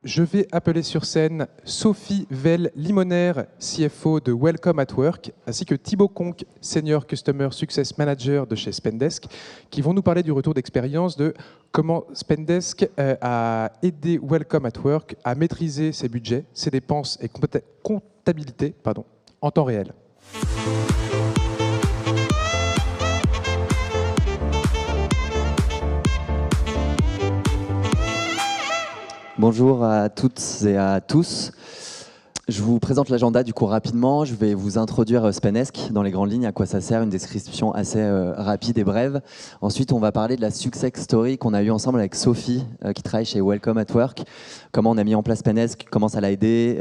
Je vais appeler sur scène Sophie Vell-Limonaire, CFO de Welcome at Work, ainsi que Thibaut Conque, Senior Customer Success Manager de chez Spendesk, qui vont nous parler du retour d'expérience de comment Spendesk a aidé Welcome at Work à maîtriser ses budgets, ses dépenses et comptabilité en temps réel. Bonjour à toutes et à tous. Je vous présente l'agenda du coup rapidement. Je vais vous introduire Spendesk dans les grandes lignes, à quoi ça sert, une description assez rapide et brève. Ensuite, on va parler de la success story qu'on a eue ensemble avec Sophie, qui travaille chez Welcome at Work. Comment on a mis en place Spendesk, comment ça l'a aidé,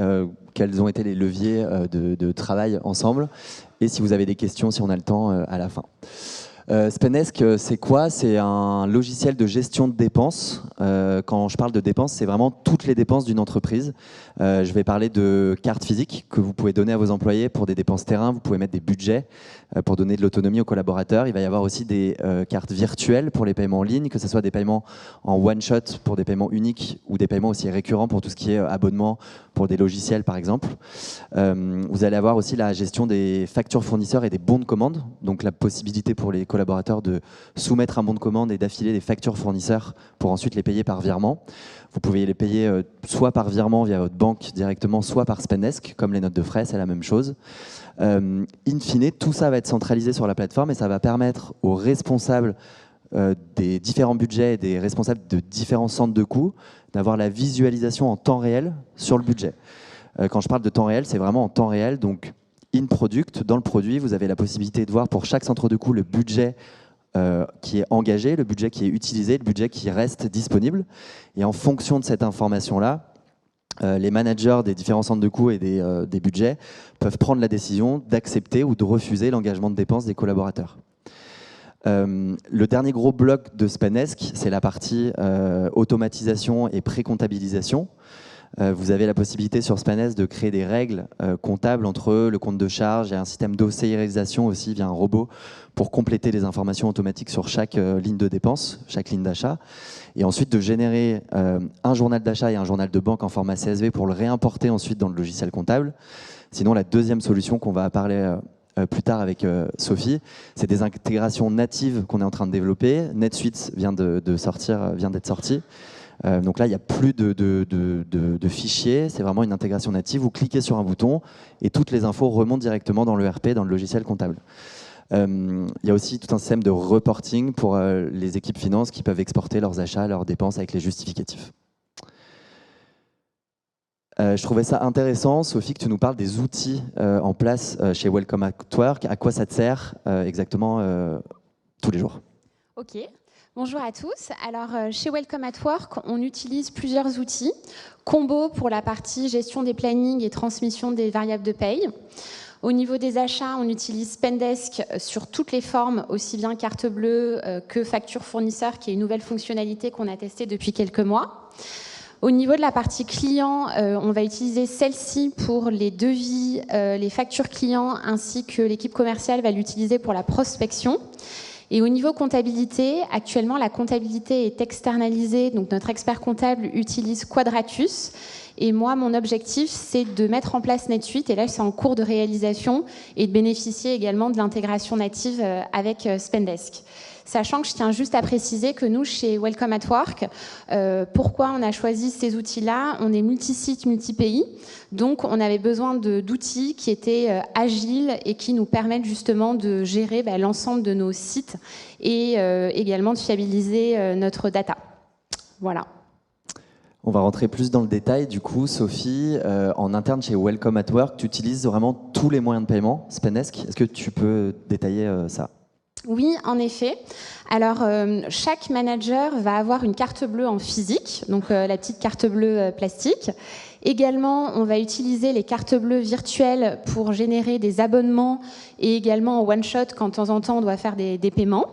quels ont été les leviers de travail ensemble. Et si vous avez des questions, si on a le temps, à la fin. Spendesk, c'est quoi? C'est un logiciel de gestion de dépenses. Quand je parle de dépenses, c'est vraiment toutes les dépenses d'une entreprise. Je vais parler de cartes physiques que vous pouvez donner à vos employés pour des dépenses terrain. Vous pouvez mettre des budgets pour donner de l'autonomie aux collaborateurs. Il va y avoir aussi des cartes virtuelles pour les paiements en ligne, que ce soit des paiements en one-shot pour des paiements uniques ou des paiements aussi récurrents pour tout ce qui est abonnement pour des logiciels par exemple. Vous allez avoir aussi la gestion des factures fournisseurs et des bons de commande, donc la possibilité pour les collaborateurs de soumettre un bon de commande et d'affiler des factures fournisseurs pour ensuite les payer par virement. Vous pouvez les payer soit par virement via votre banque directement, soit par Spendesk, comme les notes de frais, c'est la même chose. In fine, tout ça va être centralisé sur la plateforme et ça va permettre aux responsables des différents budgets et des responsables de différents centres de coûts d'avoir la visualisation en temps réel sur le budget. Quand je parle de temps réel, c'est vraiment en temps réel, donc in product, dans le produit, vous avez la possibilité de voir pour chaque centre de coût le budget qui est engagé, le budget qui est utilisé, le budget qui reste disponible. Et en fonction de cette information-là, les managers des différents centres de coûts et des budgets peuvent prendre la décision d'accepter ou de refuser l'engagement de dépenses des collaborateurs. Le dernier gros bloc de Spendesk, c'est la partie automatisation et pré-comptabilisation. Vous avez la possibilité sur Spendesk de créer des règles comptables entre le compte de charge et un système d'OCRisation aussi via un robot pour compléter les informations automatiques sur chaque ligne de dépense, chaque ligne d'achat. Et ensuite de générer un journal d'achat et un journal de banque en format CSV pour le réimporter ensuite dans le logiciel comptable. Sinon, la deuxième solution qu'on va parler plus tard avec Sophie, c'est des intégrations natives qu'on est en train de développer. NetSuite vient d'être sorti. Donc là, il n'y a plus de fichiers, c'est vraiment une intégration native. Vous cliquez sur un bouton et toutes les infos remontent directement dans l'ERP, dans le logiciel comptable. Il y a aussi tout un système de reporting pour les équipes finances qui peuvent exporter leurs achats, leurs dépenses avec les justificatifs. Je trouvais ça intéressant, Sophie, que tu nous parles des outils en place chez Welcome at Work. À quoi ça te sert exactement tous les jours? Ok. Bonjour à tous. Alors, chez Welcome at Work, on utilise plusieurs outils. Combo pour la partie gestion des plannings et transmission des variables de paye. Au niveau des achats, on utilise Spendesk sur toutes les formes, aussi bien carte bleue que facture fournisseur, qui est une nouvelle fonctionnalité qu'on a testée depuis quelques mois. Au niveau de la partie client, on va utiliser celle-ci pour les devis, les factures clients, ainsi que l'équipe commerciale va l'utiliser pour la prospection. Et au niveau comptabilité, actuellement, la comptabilité est externalisée. Donc, notre expert comptable utilise Quadratus. Et moi, mon objectif, c'est de mettre en place NetSuite. Et là, c'est en cours de réalisation et de bénéficier également de l'intégration native avec Spendesk. Sachant que je tiens juste à préciser que nous, chez Welcome at Work, pourquoi on a choisi ces outils-là? On est multi-site, multi-pays. Donc, on avait besoin d'outils qui étaient agiles et qui nous permettent justement de gérer l'ensemble de nos sites et également de fiabiliser notre data. Voilà. On va rentrer plus dans le détail. Du coup, Sophie, en interne chez Welcome at Work, tu utilises vraiment tous les moyens de paiement Spendesk. Est-ce que tu peux détailler ça? Oui, en effet. Alors, chaque manager va avoir une carte bleue en physique, donc la petite carte bleue plastique. Également, on va utiliser les cartes bleues virtuelles pour générer des abonnements et également en one-shot quand de temps en temps on doit faire des paiements.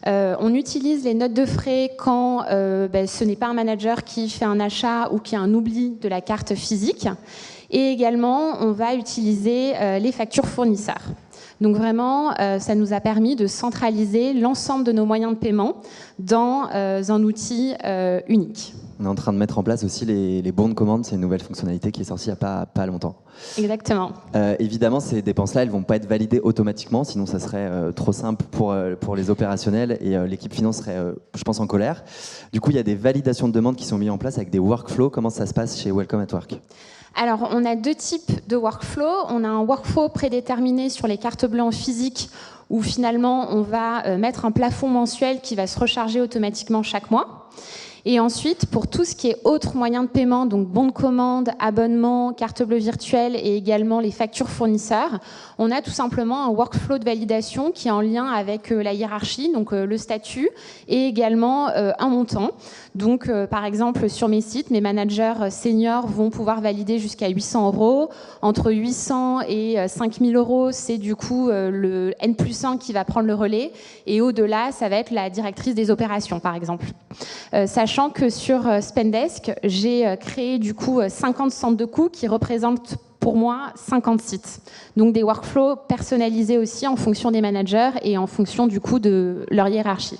On utilise les notes de frais quand ce n'est pas un manager qui fait un achat ou qui a un oubli de la carte physique. Et également, on va utiliser les factures fournisseurs. Donc vraiment, ça nous a permis de centraliser l'ensemble de nos moyens de paiement dans un outil unique. On est en train de mettre en place aussi les bons de commande. C'est une nouvelle fonctionnalité qui est sortie il n'y a pas longtemps. Exactement. Évidemment, ces dépenses-là, elles ne vont pas être validées automatiquement, sinon ça serait trop simple pour les opérationnels et l'équipe finance serait, je pense, en colère. Du coup, il y a des validations de demandes qui sont mises en place avec des workflows. Comment ça se passe chez Welcome at Work ? Alors, on a deux types de workflow. On a un workflow prédéterminé sur les cartes bleues en physique où finalement, on va mettre un plafond mensuel qui va se recharger automatiquement chaque mois. Et ensuite, pour tout ce qui est autres moyens de paiement, donc bons de commande, abonnement, carte bleue virtuelle et également les factures fournisseurs, on a tout simplement un workflow de validation qui est en lien avec la hiérarchie, donc le statut et également un montant. Donc, par exemple, sur mes sites, mes managers seniors vont pouvoir valider jusqu'à 800 €. Entre 800 et 5000 €, c'est du coup le N+1 qui va prendre le relais. Et au-delà, ça va être la directrice des opérations, par exemple. Sachant que sur Spendesk, j'ai créé du coup 50 centres de coûts qui représentent pour moi 50 sites. Donc des workflows personnalisés aussi en fonction des managers et en fonction du coup de leur hiérarchie.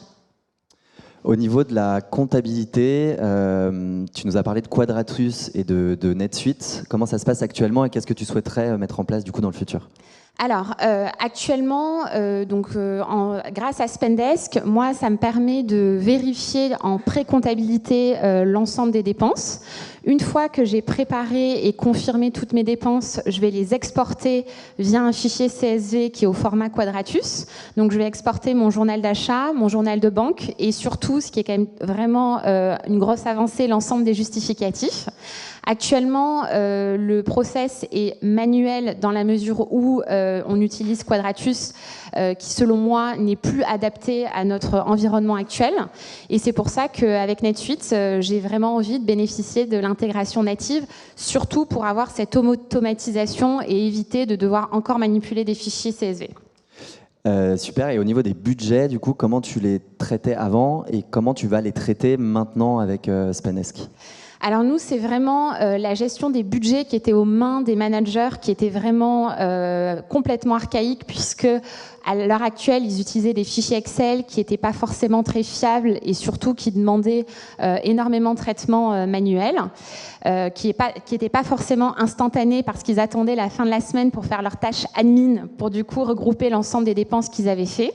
Au niveau de la comptabilité, tu nous as parlé de Quadratus et de NetSuite. Comment ça se passe actuellement et qu'est-ce que tu souhaiterais mettre en place du coup dans le futur ? Alors, actuellement, grâce à Spendesk, moi, ça me permet de vérifier en pré-comptabilité l'ensemble des dépenses. Une fois que j'ai préparé et confirmé toutes mes dépenses, je vais les exporter via un fichier CSV qui est au format Quadratus. Donc, je vais exporter mon journal d'achat, mon journal de banque et surtout, ce qui est quand même vraiment une grosse avancée, l'ensemble des justificatifs. Actuellement, le process est manuel dans la mesure où on utilise Quadratus, qui selon moi n'est plus adapté à notre environnement actuel. Et c'est pour ça qu'avec NetSuite, j'ai vraiment envie de bénéficier de l'intégration native, surtout pour avoir cette automatisation et éviter de devoir encore manipuler des fichiers CSV. Super. Et au niveau des budgets, du coup, comment tu les traitais avant et comment tu vas les traiter maintenant avec Spendesk ? Alors nous, c'est vraiment la gestion des budgets qui était aux mains des managers, qui était vraiment complètement archaïque, puisque à l'heure actuelle, ils utilisaient des fichiers Excel qui n'étaient pas forcément très fiables et surtout qui demandaient énormément de traitement manuel, qui n'étaient pas forcément instantanés parce qu'ils attendaient la fin de la semaine pour faire leurs tâches admin, pour du coup regrouper l'ensemble des dépenses qu'ils avaient fait.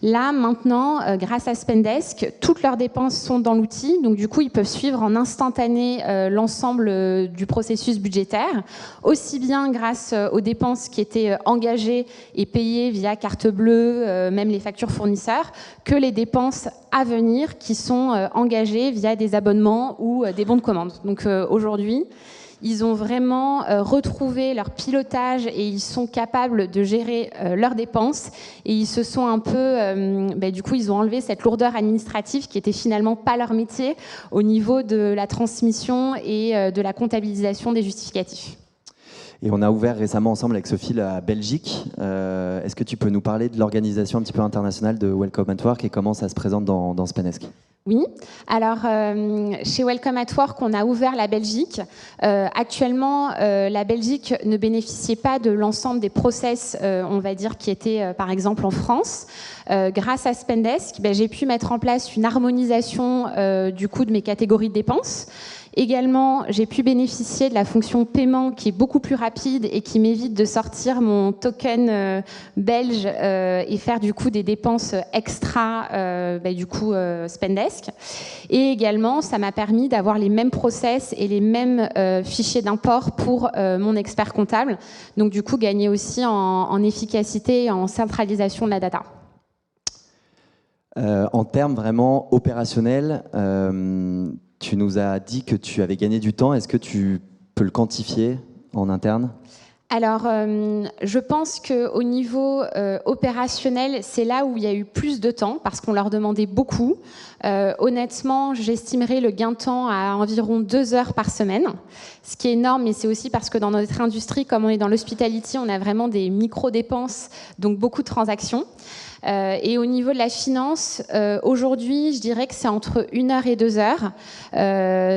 Là, maintenant, grâce à Spendesk, toutes leurs dépenses sont dans l'outil. Donc, du coup, ils peuvent suivre en instantané l'ensemble du processus budgétaire, aussi bien grâce aux dépenses qui étaient engagées et payées via carte bleue, même les factures fournisseurs, que les dépenses à venir qui sont engagées via des abonnements ou des bons de commande. Donc, aujourd'hui, ils ont vraiment retrouvé leur pilotage et ils sont capables de gérer leurs dépenses. Et ils se sont un peu... du coup, ils ont enlevé cette lourdeur administrative qui était finalement pas leur métier au niveau de la transmission et de la comptabilisation des justificatifs. Et on a ouvert récemment ensemble avec Sophie la Belgique. Est-ce que tu peux nous parler de l'organisation un petit peu internationale de Welcome at Work et comment ça se présente dans Spendesk ? Oui, alors chez Welcome at Work, on a ouvert la Belgique. Actuellement, la Belgique ne bénéficiait pas de l'ensemble des process, on va dire, qui étaient par exemple en France. Grâce à Spendesk, j'ai pu mettre en place une harmonisation du coût de mes catégories de dépenses. Également, j'ai pu bénéficier de la fonction paiement qui est beaucoup plus rapide et qui m'évite de sortir mon token belge et faire du coup des dépenses extra Spendesk. Et également, ça m'a permis d'avoir les mêmes process et les mêmes fichiers d'import pour mon expert comptable. Donc du coup, gagner aussi en efficacité et en centralisation de la data. En termes vraiment opérationnels, tu nous as dit que tu avais gagné du temps. Est-ce que tu peux le quantifier en interne ? Alors, je pense qu'au niveau opérationnel, c'est là où il y a eu plus de temps, parce qu'on leur demandait beaucoup. Honnêtement, j'estimerais le gain de temps à environ 2 heures par semaine, ce qui est énorme, mais c'est aussi parce que dans notre industrie, comme on est dans l'hospitality, on a vraiment des micro-dépenses, donc beaucoup de transactions. Et au niveau de la finance, aujourd'hui, je dirais que c'est entre 1 heure et 2 heures.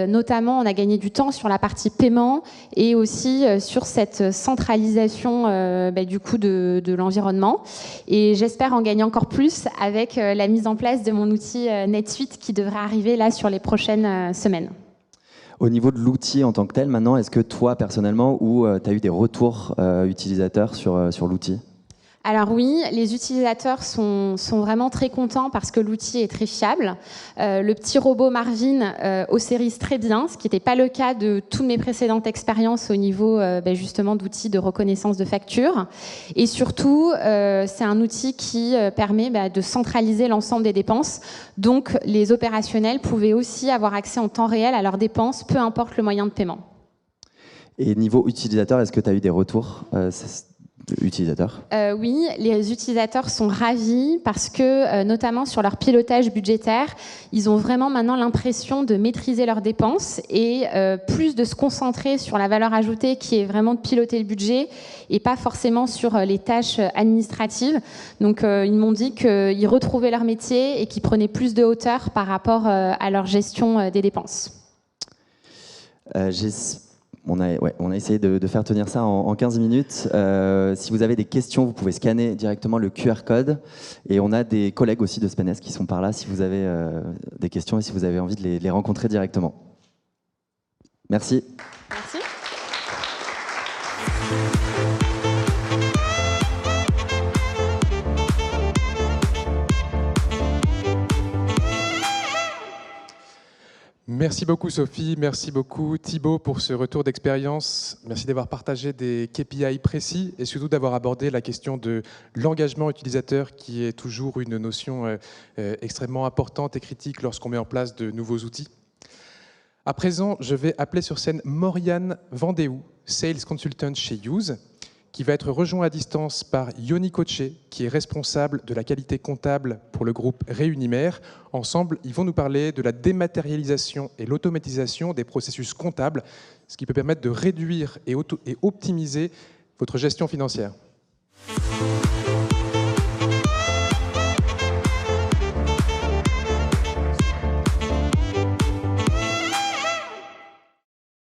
Notamment, on a gagné du temps sur la partie paiement et aussi sur cette centralisation du coup de l'environnement. Et j'espère en gagner encore plus avec la mise en place de mon outil NetSuite qui devrait arriver là sur les prochaines semaines. Au niveau de l'outil en tant que tel, maintenant, est-ce que toi, personnellement, tu as eu des retours utilisateurs sur l'outil ? Alors oui, les utilisateurs sont vraiment très contents parce que l'outil est très fiable. Le petit robot Marvin ossérise très bien, ce qui n'était pas le cas de toutes mes précédentes expériences au niveau justement d'outils de reconnaissance de factures. Et surtout, c'est un outil qui permet de centraliser l'ensemble des dépenses. Donc les opérationnels pouvaient aussi avoir accès en temps réel à leurs dépenses, peu importe le moyen de paiement. Et niveau utilisateur, est-ce que tu as eu des retours utilisateurs ? Oui, les utilisateurs sont ravis parce que, notamment sur leur pilotage budgétaire, ils ont vraiment maintenant l'impression de maîtriser leurs dépenses et plus de se concentrer sur la valeur ajoutée qui est vraiment de piloter le budget et pas forcément sur les tâches administratives. Donc, ils m'ont dit qu'ils retrouvaient leur métier et qu'ils prenaient plus de hauteur par rapport à leur gestion des dépenses. On a essayé de faire tenir ça en 15 minutes. Si vous avez des questions, vous pouvez scanner directement le QR code. Et on a des collègues aussi de Spendesk qui sont par là si vous avez des questions et si vous avez envie de les rencontrer directement. Merci. Merci. Merci beaucoup Sophie, merci beaucoup Thibaut pour ce retour d'expérience. Merci d'avoir partagé des KPI précis et surtout d'avoir abordé la question de l'engagement utilisateur qui est toujours une notion extrêmement importante et critique lorsqu'on met en place de nouveaux outils. À présent, je vais appeler sur scène Mauriane Vendéou, Sales Consultant chez Use, qui va être rejoint à distance par Yoni Koché, qui est responsable de la qualité comptable pour le groupe Réunimer. Ensemble, ils vont nous parler de la dématérialisation et l'automatisation des processus comptables, ce qui peut permettre de réduire et optimiser votre gestion financière.